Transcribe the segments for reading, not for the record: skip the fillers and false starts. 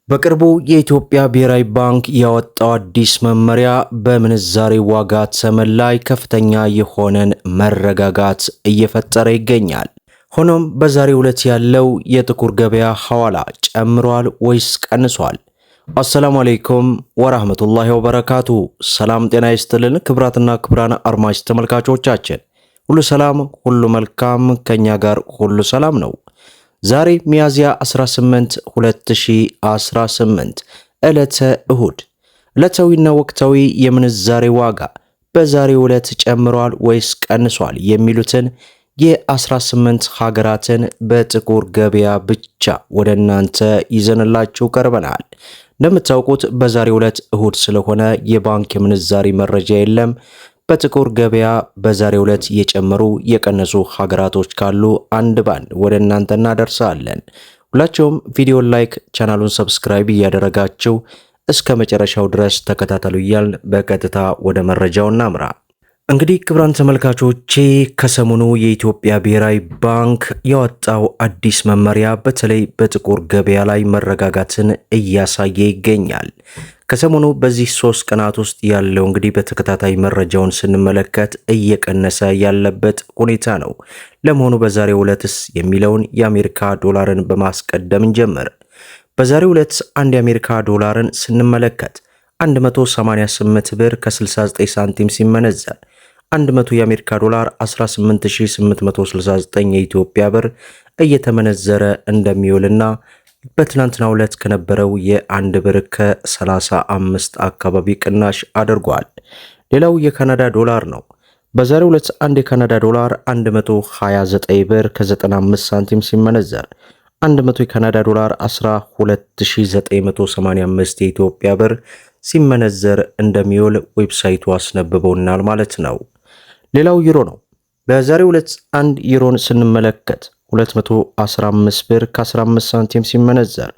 በቅርቡ የኢትዮጵያ ብሔራዊ ባንክ ያወጣው አዲስ መመሪያ በምንዛሬ ዋጋ ተመን ላይ ከፍተኛ የሆነን መረጋጋት እየፈጠረ ይገኛል። ሆኖም በዛሬው ዕለት ያለው የጥቁር ገበያ ሐዋላ ጨምሯል ወይስ ቀንሷል? አሰላሙ አለይኩም ወራህመቱላሂ ወበረካቱ። ሰላም ጤና ይስጥልን ክብራትና ክብራን አድማጭ ተመልካቾቻችን ሁሉ ሰላም ሁሉ መልካም፣ ከኛ ጋር ሁሉ ሰላም ነው። ዛሬ ሚያዝያ 18 2018 ዕለተ እሁድ ዕለታዊና ወቅታዊ የምንዛሬ ዋጋ በዛሬው ዕለት ጨምሯል ወይስ ቀንሷል የሚሉትን የ18 ሀገራትን በጥቁር ገበያ ብቻ ወደ እናንተ ይዘንላችሁ ቀርበናል። እንደምታውቁት በዛሬው ዕለት እሁድ ስለሆነ የባንክ የምንዛሬ መረጃ የለም። በጥቁር ገበያ በዛሬው ዕለት የጨመሩ የቀነሱ ሀገራቶች ካሉ አንድ ባንድ ወደ እናንተ እናደርሳለን። ሁላችሁም ቪዲዮን ላይክ፣ ቻናሉን ሰብስክራይብ እያደረጋችሁ እስከ መጨረሻው ድረስ ተከታተሉ እያልን በቀጥታ ወደ መረጃው እናምራ። እንግዲህ ክቡራን ተመልካቾቼ ከሰሞኑ የኢትዮጵያ ብሔራዊ ባንክ ያወጣው አዲስ መመሪያ በተለይ በጥቁር ገበያ ላይ መረጋጋትን እያሳየ ይገኛል። ከሰሞኑ በዚህ 3 ቀናት ውስጥ ያለው እንግዲህ በተከታታይ መረጃውን ስንመለከት እየቀነሰ ያለበት ሁኔታ ነው። ለመሆኑ በዛሬው ዕለትስ የሚለውን የአሜሪካ ዶላርን በማስቀደም እንጀምር። በዛሬው ዕለት አንድ የአሜሪካ ዶላርን ስንመለከት 188 ብር ከ69 ሳንቲም ሲመነዘር 100 የአሜሪካ ዶላር 18869 የኢትዮጵያ ብር እየተመነዘረ እንደሚውልና በትናንትናው ዕለት ከነበረው የአንድ ብር ከ35 አካባቢ ቅናሽ አድርጓል። ሌላው የካናዳ ዶላር ነው። በዛሬው ዕለት አንድ የካናዳ ዶላር 129 ብር ከ95 ሳንቲም ሲመነዘር 100 የካናዳ ዶላር 12985 የኢትዮጵያ ብር ሲመነዘር እንደሚውል ዌብሳይቱ አስነብበውናል ማለት ነው። ሌላው ዩሮ ነው። በዛሬው ዕለት አንድ ዩሮን ስንመለከት 215 ብር ከ15 ሳንቲም ሲመነዘር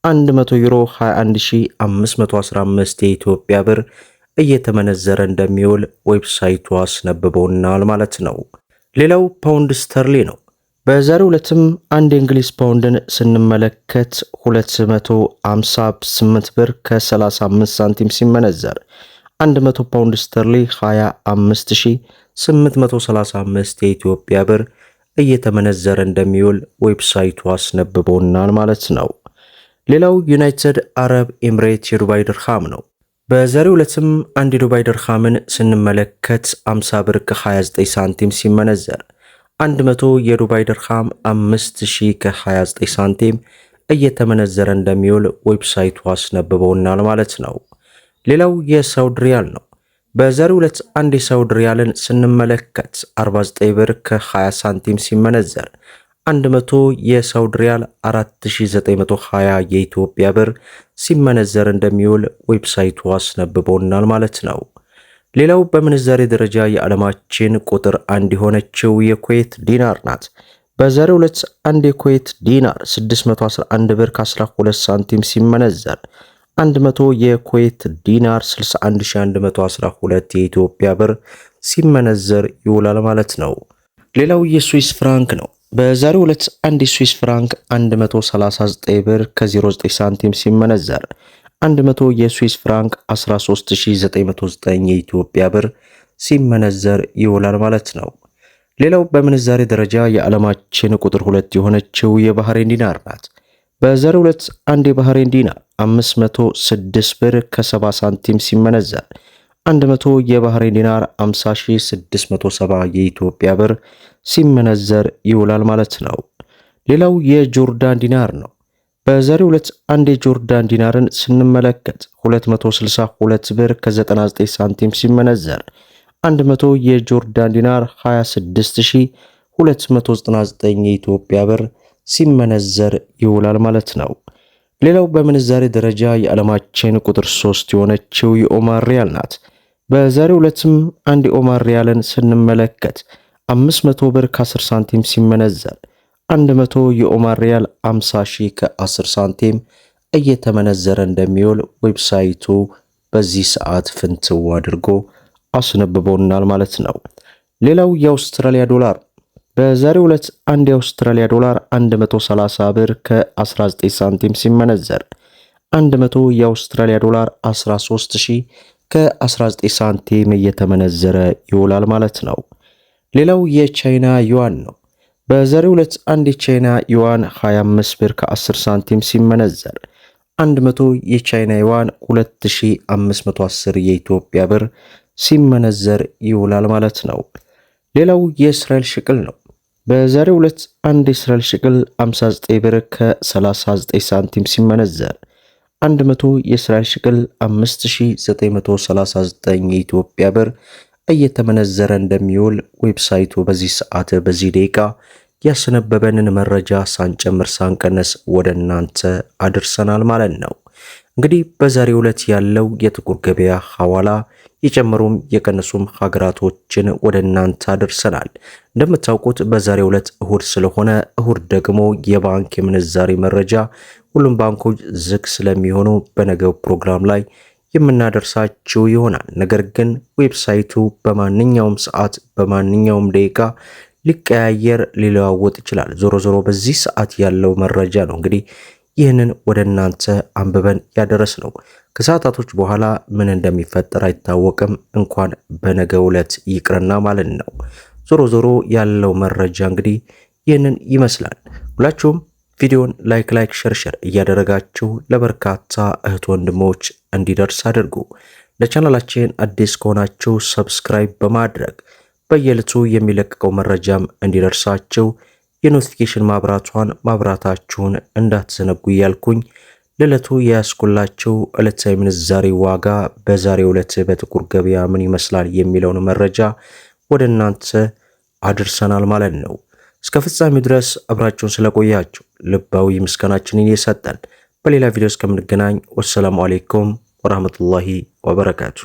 100 ዩሮ 21515 የኢትዮጵያ ብር እየተመነዘረ እንደሚውል ዌብሳይቱ አስነብበውናል ማለት ነው። ሌላው ፓውንድ ስተርሊ ነው። በዛሬው ዕለትም አንድ የእንግሊዝ ፓውንድን ስንመለከት 258 ብር ከ35 ሳንቲም ሲመነዘር 100 ፓውንድ ስተርሊ 25835 የኢትዮጵያ ብር እየተመነዘረ እንደሚውል ዌብሳይቱ አስነብበውናል ማለት ነው። ሌላው ዩናይትድ አረብ ኤምሬት የዱባይ ድርሃም ነው። በዛሬው ዕለትም አንድ የዱባይ ድርሃምን ስንመለከት 50 ብር ከ29 ሳንቲም ሲመነዘር 100 የዱባይ ድርሃም 5000 ከ29 ሳንቲም እየተመነዘረ እንደሚውል ዌብሳይቱ አስነብበውናል ማለት ነው። ሌላው የሳውዲ ሪያል ነው። በዛሬው ዕለት አንድ የሳውዲ ሪያልን ስንመለከት 49 ብር ከ20 ሳንቲም ሲመነዘር 100 የሳውዲ ሪያል 4920 የኢትዮጵያ ብር ሲመነዘር እንደሚውል ዌብሳይቱ አስነብበውናል ማለት ነው። ሌላው በምንዛሬ ደረጃ የዓለማችን ቁጥር 1 የሆነችው የኩዌት ዲናር ናት። በዛሬው ዕለት አንድ የኩዌት ዲናር 611 ብር ከ12 ሳንቲም ሲመነዘር 100 የኩዌት ዲናር 61112 የኢትዮጵያ ብር ሲመነዘር ይውላል ማለት ነው። ሌላው የስዊስ ፍራንክ ነው። በዛሬው ዕለት አንድ የስዊስ ፍራንክ 139 ብር ከ09 ሳንቲም ሲመነዘር 100 የስዊስ ፍራንክ 13909 የኢትዮጵያ ብር ሲመነዘር ይውላል ማለት ነው። ሌላው በምንዛሬ ደረጃ የዓለማችን ቁጥር 2 የሆነችው የባህሬን ዲናር ናት። በዛሬው ዕለት አንድ የባህሬን ዲናር 506 ብር ከ70 ሳንቲም ሲመነዘር 100 የባህሬን ዲናር 50670 የኢትዮጵያ ብር ሲመነዘር ይውላል ማለት ነው። ሌላው የጆርዳን ዲናር ነው። በዛሬው ዕለት አንድ የጆርዳን ዲናርን ስንመለከት 262 ብር ከ99 ሳንቲም ሲመነዘር 100 የጆርዳን ዲናር 26299 የኢትዮጵያ ብር ሲመነዘር ይውላል ማለት ነው። ሌላው በምንዛሬ ደረጃ የዓለማችን ቁጥር 3 የሆነችው የኦማር ሪያል ናት። በዛሬው ዕለትም አንድ የኦማር ሪያልን ስንመለከት 500 ብር ከ10 ሳንቲም ሲመነዘር 100 የኦማር ሪያል 50,000 ከ10 ሳንቲም እየተመነዘረ እንደሚውል ዌብሳይቱ በዚህ ሰዓት ፍንትው አድርጎ አስነብቦናል ማለት ነው። ሌላው የአውስትራሊያ ዶላር በዛሬው ዕለት አንድ የአውስትራሊያ ዶላር 130 ብር ከ19 ሳንቲም ሲመነዘር 100 የአውስትራሊያ ዶላር 13000 ከ19 ሳንቲም እየተመነዘረ ይውላል ማለት ነው። ሌላው የቻይና ዩዋን ነው። በዛሬው ዕለት አንድ የቻይና ዩዋን 25 ብር ከ10 ሳንቲም ሲመነዘር 100 የቻይና ዩዋን 2510 የኢትዮጵያ ብር ሲመነዘር ይውላል ማለት ነው። ሌላው የእስራኤል ሽቅል ነው። በዛሬው ዕለት አንድ የእስራኤል ሽቅል 59 ብር ከ39 ሳንቲም ሲመነዘር 100 የእስራኤል ሽቅል 5939 የኢትዮጵያ ብር እየተመነዘረ እንደሚውል ዌብሳይቱ በዚህ ሰዓት በዚህ ደቂቃ ያስነበበንን መረጃ ሳንጨምር ሳንቀነስ ወደ እናንተ አድርሰናል ማለት ነው። እንግዲህ በዛሬው ዕለት ያለው የጥቁር ገበያ ሐዋላ የጨመሩም የቀነሱም ሀገራቶችን ወደ እናንተ አድርሰናል። እንደምታውቁት በዛሬው ዕለት እሁድ ስለሆነ እሁድ ደግሞ የባንክ የምንዛሬ መረጃ ሁሉም ባንኮች ዝግ ስለሚሆኑ በነገው ፕሮግራም ላይ የምናደርሳችሁ ይሆናል። ነገር ግን ዌብሳይቱ በማንኛውም ሰዓት በማንኛውም ደቂቃ ሊቀያየር ሊለዋወጥ ይችላል። ዞሮ ዞሮ በዚህ ሰዓት ያለው መረጃ ነው እንግዲህ ይህንን ወደ እናንተ አንብበን ያደረስ ነው። ከሰዓታቶች በኋላ ምን እንደሚፈጠር አይታወቅም፣ እንኳን በነገው ዕለት ይቅርና ማለት ነው። ዞሮ ዞሮ ያለው መረጃ እንግዲህ ይህንን ይመስላል። ሁላችሁም ቪዲዮን ላይክ ሸር እያደረጋችሁ ለበርካታ እህት ወንድሞች እንዲደርስ አድርጉ። ለቻናላችን አዲስ ከሆናችሁ ሰብስክራይብ በማድረግ በየዕለቱ የሚለቀቀው መረጃም እንዲደርሳችሁ የኖቲፊኬሽን ማብራታችሁን እንዳትዘነጉ እያልኩኝ ለዕለቱ የያዝኩላችሁ ዕለታዊ ምንዛሬ ዋጋ በዛሬው ዕለት በጥቁር ገበያ ምን ይመስላል የሚለውን መረጃ ወደ እናንተ አድርሰናል ማለት ነው። እስከ ፍጻሜው ድረስ አብራችሁን ስለቆያችሁ ልባዊ ምስጋናችንን እየሰጠን በሌላ ቪዲዮ እስከምንገናኝ ወሰላሙ አሌይኩም ወራህመቱላሂ ወበረካቱ።